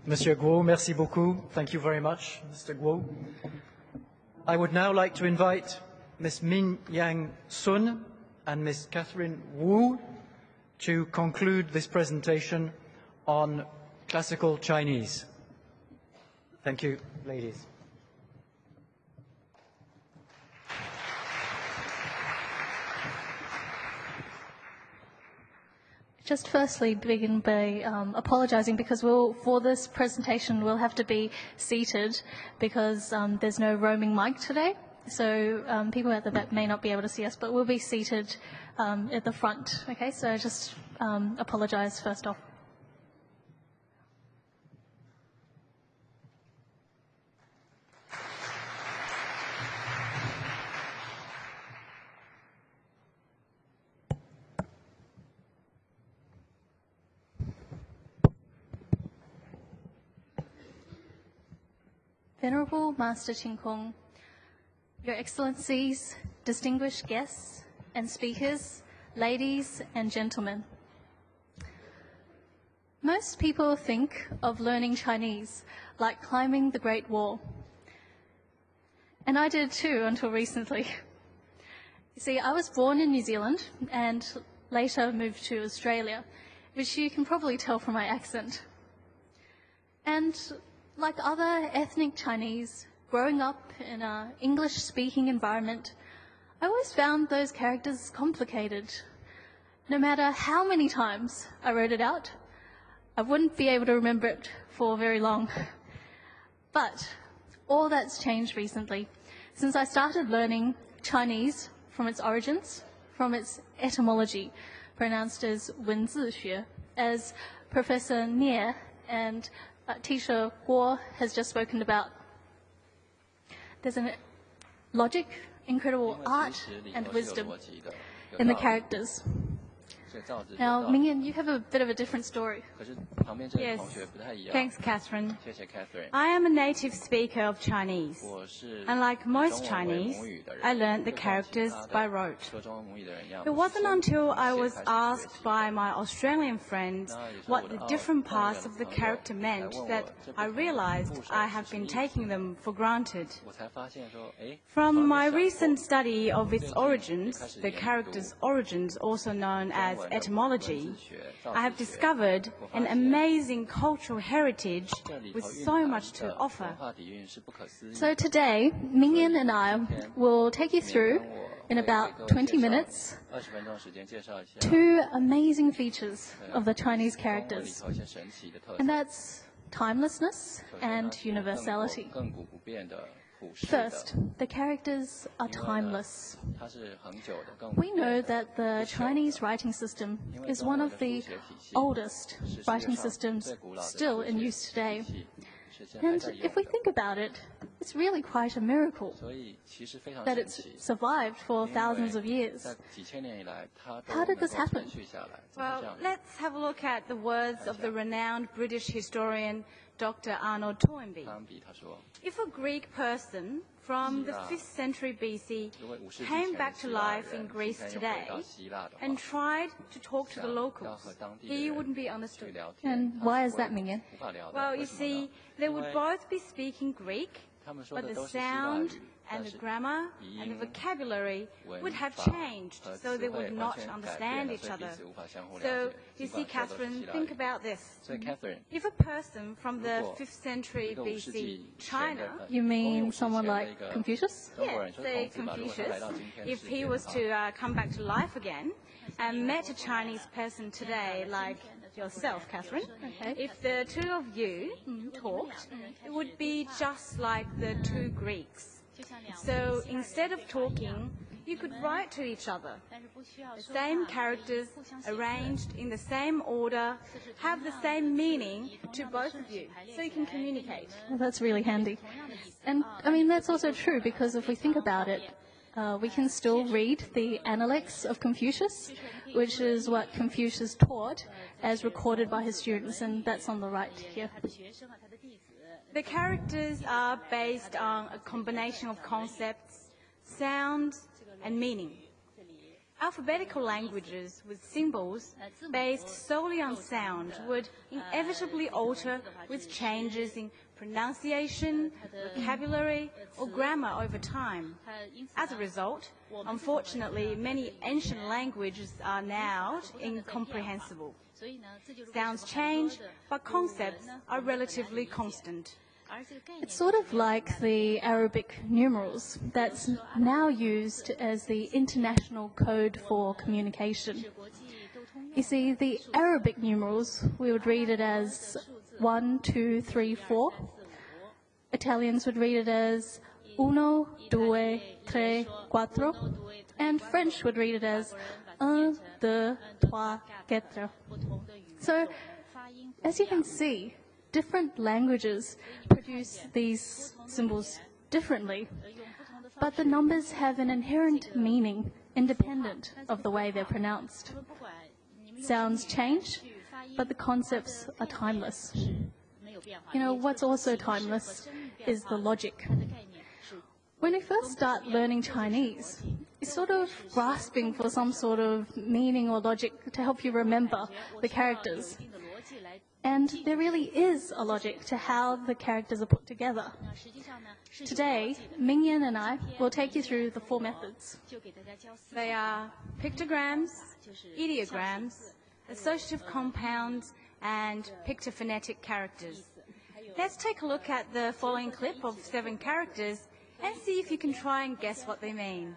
Monsieur Guo, merci beaucoup. Thank you very much, Mr. Guo. I would now like to invite Ms. Min Yang Sun and Ms. Kathering Ngo to conclude this presentation on classical Chinese. Thank you, ladies. Just firstly begin by apologizing because for this presentation we'll have to be seated because there's no roaming mic today. So people at the back may not be able to see us, but we'll be seated at the front. Okay, so just apologize first off. Venerable Master Ching Kung, Your Excellencies, distinguished guests and speakers, ladies and gentlemen. Most people think of learning Chinese like climbing the Great Wall. And I did too until recently. You see, I was born in New Zealand and later moved to Australia, which you can probably tell from my accent. And like other ethnic Chinese, growing up in an English-speaking environment, I always found those characters complicated. No matter how many times I wrote it out, I wouldn't be able to remember it for very long. But all that's changed recently, since I started learning Chinese from its origins, from its etymology, pronounced as 文字学, as Professor Nie and teacher Guo has just spoken about. There's a logic, incredible art and wisdom in the characters. Now, Mingyan, you have a bit of a different story. Yes. Thanks, Catherine. I am a native speaker of Chinese. And like most Chinese, I learned the characters by rote. It wasn't until I was asked by my Australian friends what the different parts of the character meant that I realized I have been taking them for granted. From my recent study of its origins, the character's origins, also known as etymology, I have discovered an amazing cultural heritage with so much to offer. So today, Mingyan and I will take you through, in about 20 minutes, two amazing features of the Chinese characters, and that's timelessness and universality. First, the characters are timeless. We know that the Chinese writing system is one of the oldest writing systems still in use today. And if we think about it, it's really quite a miracle that it's survived for thousands of years. How did this happen? Well, let's have a look at the words of the renowned British historian Dr. Arnold Toynbee. If a Greek person from the 5th century BC came back to life in Greece today and tried to talk to the locals, he wouldn't be understood. And why is that, Mingyan? Well, you see, they would both be speaking Greek, but the sound and the grammar and the vocabulary would have changed, so they would not understand each other. So, you see, Catherine, think about this. If a person from the 5th century BC China... You mean someone like Confucius? Yeah, say Confucius. If he was to come back to life again and met a Chinese person today like yourself, Catherine, if the two of you talked, it would be just like the two Greeks. So instead of talking, you could write to each other. The same characters arranged in the same order have the same meaning to both of you, so you can communicate. Well, that's really handy. And I mean, that's also true because if we think about it, we can still read the Analects of Confucius, which is what Confucius taught as recorded by his students, and that's on the right here. The characters are based on a combination of concepts, sound, and meaning. Alphabetical languages with symbols based solely on sound would inevitably alter with changes in pronunciation, vocabulary, or grammar over time. As a result, unfortunately, many ancient languages are now incomprehensible. Sounds change, but concepts are relatively constant. It's sort of like the Arabic numerals that's now used as the international code for communication. You see, the Arabic numerals, we would read it as 1, 2, 3, 4. Italians would read it as 1, 2, 3, 4. And French would read it as 1, 2, 3, 4. So, as you can see, different languages produce these symbols differently, but the numbers have an inherent meaning independent of the way they're pronounced. Sounds change, but the concepts are timeless. You know, what's also timeless is the logic. When you first start learning Chinese, you're sort of grasping for some sort of meaning or logic to help you remember the characters. And there really is a logic to how the characters are put together. Today, Mingyan and I will take you through the 4 methods. They are pictograms, ideograms, associative compounds, and pictophonetic characters. Let's take a look at the following clip of 7 characters and see if you can try and guess what they mean.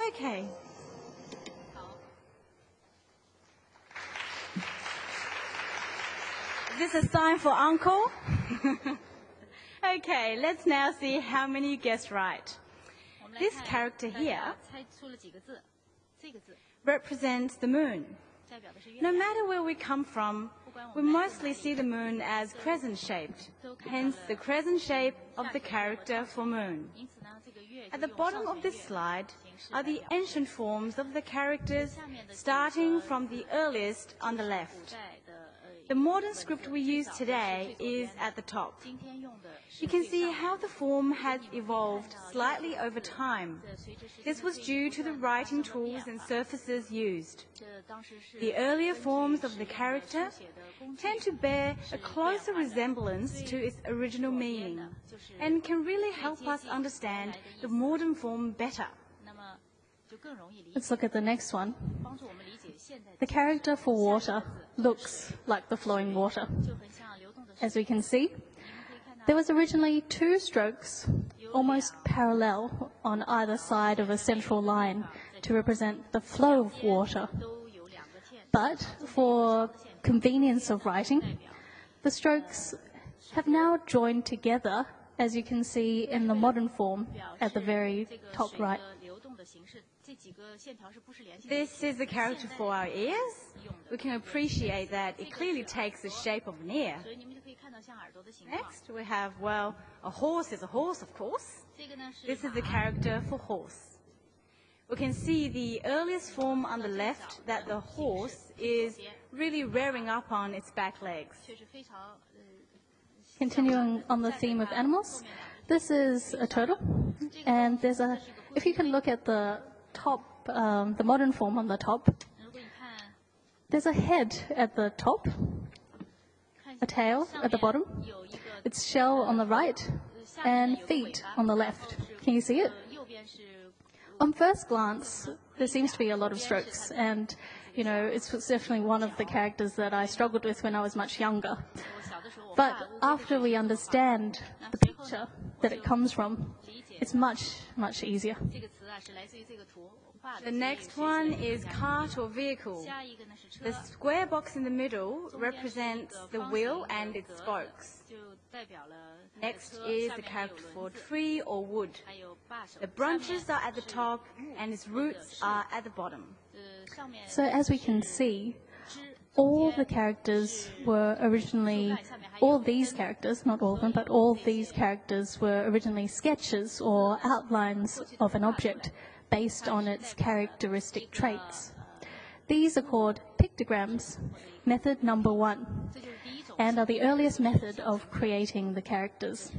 Okay. Is this a sign for uncle? Okay, let's now see how many you guessed right. This character here represents the moon. No matter where we come from, we mostly see the moon as crescent-shaped, hence the crescent shape of the character for moon. At the bottom of this slide are the ancient forms of the characters, starting from the earliest on the left. The modern script we use today is at the top. You can see how the form has evolved slightly over time. This was due to the writing tools and surfaces used. The earlier forms of the character tend to bear a closer resemblance to its original meaning and can really help us understand the modern form better. Let's look at the next one. The character for water looks like the flowing water. As we can see, there was originally 2 strokes, almost parallel on either side of a central line to represent the flow of water. But for convenience of writing, the strokes have now joined together as you can see in the modern form at the very top right. This is the character for our ears. We can appreciate that it clearly takes the shape of an ear. Next, we have, well, a horse is a horse, of course. This is the character for horse. We can see the earliest form on the left, that the horse is really rearing up on its back legs. Continuing on the theme of animals, this is a turtle, and if you can look at the top, the modern form on the top, there's a head at the top, a tail at the bottom, its shell on the right, and feet on the left. Can you see it? On first glance, there seems to be a lot of strokes, and it's definitely one of the characters that I struggled with when I was much younger. But after we understand the picture that it comes from, it's much, much easier. The next one is cart or vehicle. The square box in the middle represents the wheel and its spokes. Next is the character for tree or wood. The branches are at the top and its roots are at the bottom. So as we can see, all these characters, not all of them, but all these characters were originally sketches or outlines of an object based on its characteristic traits. These are called pictograms, method number 1, and are the earliest method of creating the characters.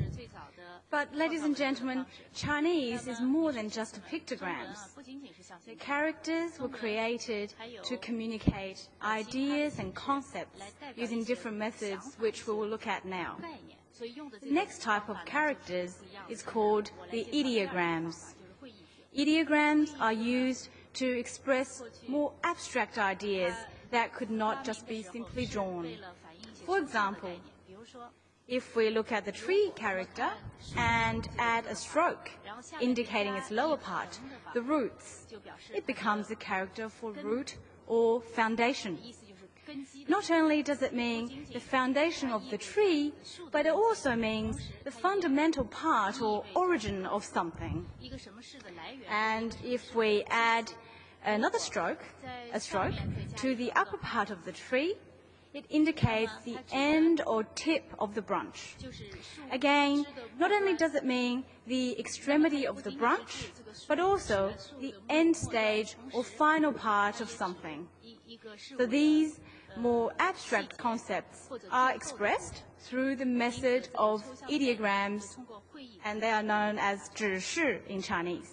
But, ladies and gentlemen, Chinese is more than just pictograms. The characters were created to communicate ideas and concepts using different methods, which we will look at now. The next type of characters is called the ideograms. Ideograms are used to express more abstract ideas that could not just be simply drawn. For example, if we look at the tree character and add a stroke indicating its lower part, the roots, it becomes a character for root or foundation. Not only does it mean the foundation of the tree, but it also means the fundamental part or origin of something. And if we add another stroke, to the upper part of the tree, it indicates the end or tip of the branch. Again, not only does it mean the extremity of the branch, but also the end stage or final part of something. So these more abstract concepts are expressed through the method of ideograms, and they are known as 指示 in Chinese.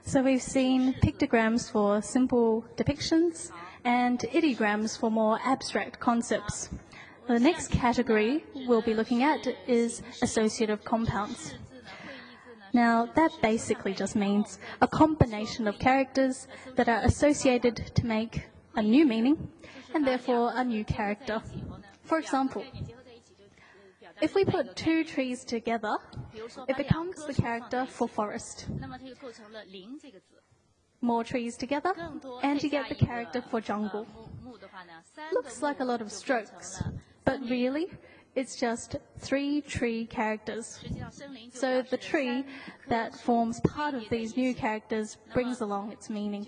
So we've seen pictograms for simple depictions and ideograms for more abstract concepts. The next category we'll be looking at is associative compounds. Now, that basically just means a combination of characters that are associated to make a new meaning and therefore a new character. For example, if we put two trees together, it becomes the character for forest. More trees together, and you get the character for jungle. Looks like a lot of strokes, but really, it's just 3 tree characters. So the tree that forms part of these new characters brings along its meaning.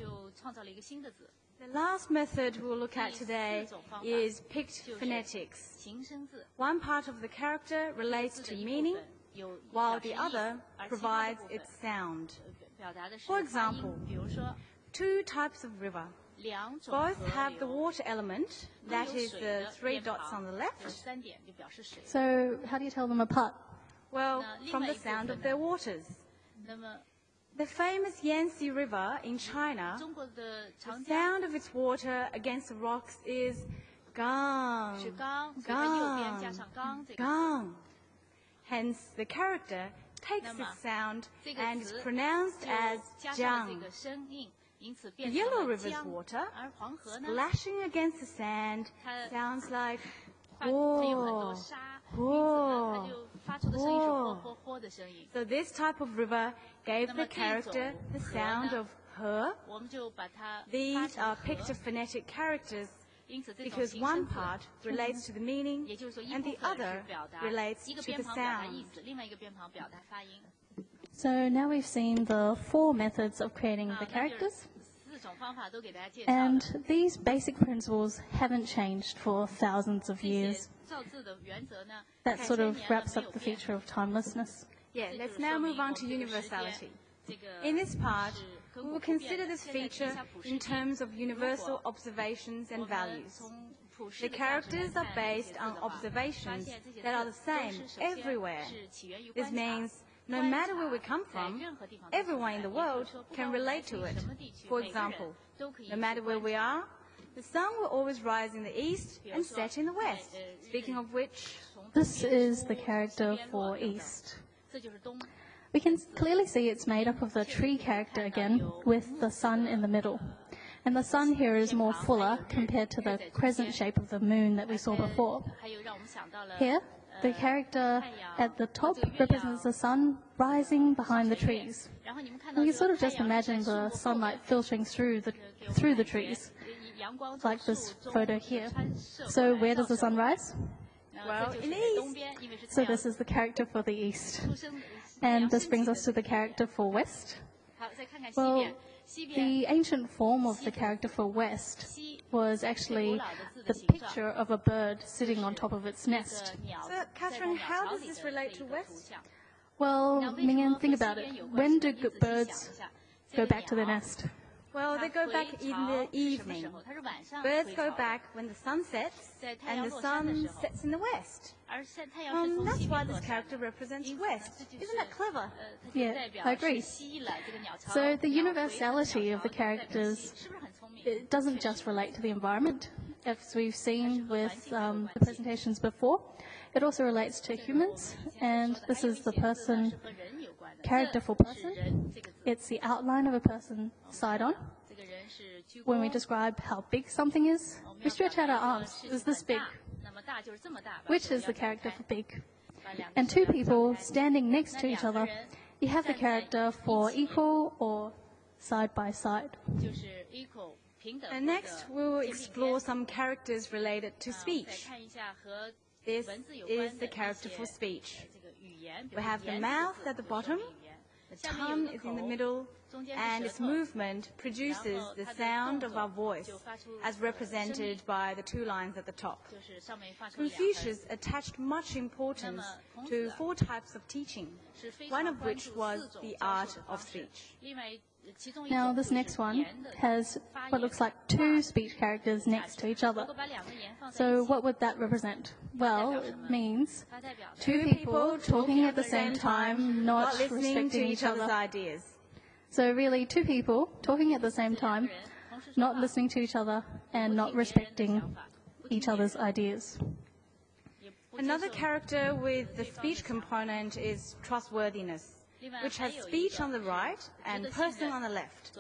The last method we'll look at today is picked phonetics. One part of the character relates to meaning, while the other provides its sound. For example, 2 types of river. Both have the water element, that is the 3 dots on the left. So how do you tell them apart? Well, from the sound of their waters. The famous Yangtze River in China, the sound of its water against the rocks is gang, gang, gang. Hence, the character takes its sound and is pronounced as jiang. The Yellow River's water, splashing against the sand, sounds like ho, ho, ho. So this type of river gave the character the sound of he. These are pictophonetic characters because one part relates to the meaning and the other relates to the sound. So now we've seen the 4 methods of creating the characters, and these basic principles haven't changed for thousands of years. That sort of wraps up the feature of timelessness. Yeah, let's now move on to universality. In this part, we will consider this feature in terms of universal observations and values. The characters are based on observations that are the same everywhere. This means no matter where we come from, everyone in the world can relate to it. For example, no matter where we are, the sun will always rise in the east and set in the west. Speaking of which, this is the character for east. We can clearly see it's made up of the tree character again, with the sun in the middle. And the sun here is more fuller compared to the crescent shape of the moon that we saw before. Here, the character at the top represents the sun rising behind the trees. And you can sort of just imagine the sunlight filtering through the trees, like this photo here. So where does the sun rise? Well, in the east. So this is the character for the east. And this brings us to the character for west. Well, the ancient form of the character for west was actually the picture of a bird sitting on top of its nest. So, Kathering, how does this relate to west? Well, Mingyan, think about it. When do birds go back to their nest? Well, they go back in the evening. Birds go back when the sun sets, and the sun sets in the west. That's why this character represents west. Isn't that clever? Yeah, I agree. So the universality of the characters, it doesn't just relate to the environment, as we've seen with the presentations before. It also relates to humans, and this is the person, character for person. It's the outline of a person side on. When we describe how big something is, we stretch out our arms. It's this big, which is the character for big. And 2 people standing next to each other, you have the character for equal or side by side. And next, we will explore some characters related to speech. This is the character for speech. We have the mouth at the bottom, the tongue is in the middle, and its movement produces the sound of our voice, as represented by the 2 lines at the top. Confucius attached much importance to 4 types of teaching, one of which was the art of speech. Now, this next one has what looks like 2 speech characters next to each other. So what would that represent? Well, it means 2 people talking at the same time, not listening to respecting each other's ideas. So really, 2 people talking at the same time, not listening to each other, and not respecting each other's ideas. Another character with the speech component is trustworthiness, which has speech on the right and person on the left.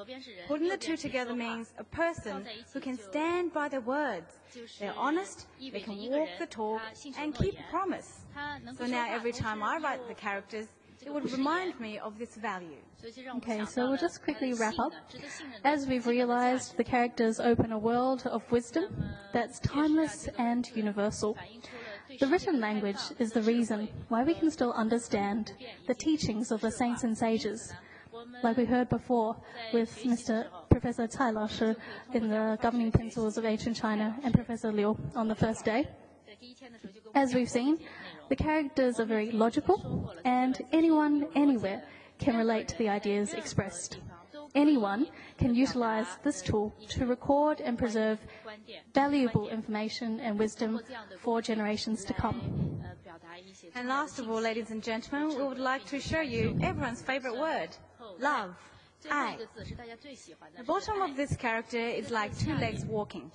Putting the 2 together means a person who can stand by their words. They're honest, they can walk the talk, and keep a promise. So now every time I write the characters, it would remind me of this value. Okay, so we'll just quickly wrap up. As we've realized, the characters open a world of wisdom that's timeless and universal. The written language is the reason why we can still understand the teachings of the saints and sages. Like we heard before with Professor Cai Laoshi in the Governing Principles of Ancient China and Professor Liu on the first day. As we've seen, the characters are very logical, and anyone, anywhere, can relate to the ideas expressed. Anyone can utilize this tool to record and preserve valuable information and wisdom for generations to come. And last of all, ladies and gentlemen, we would like to show you everyone's favorite word, love, ai. The bottom of this character is like 2 legs walking.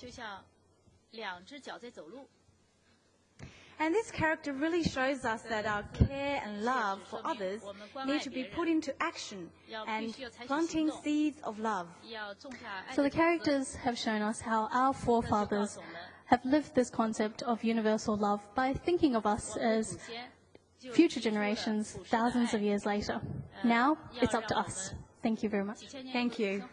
And this character really shows us that our care and love for others need to be put into action and planting seeds of love. So the characters have shown us how our forefathers have lived this concept of universal love by thinking of us as future generations thousands of years later. Now it's up to us. Thank you very much. Thank you.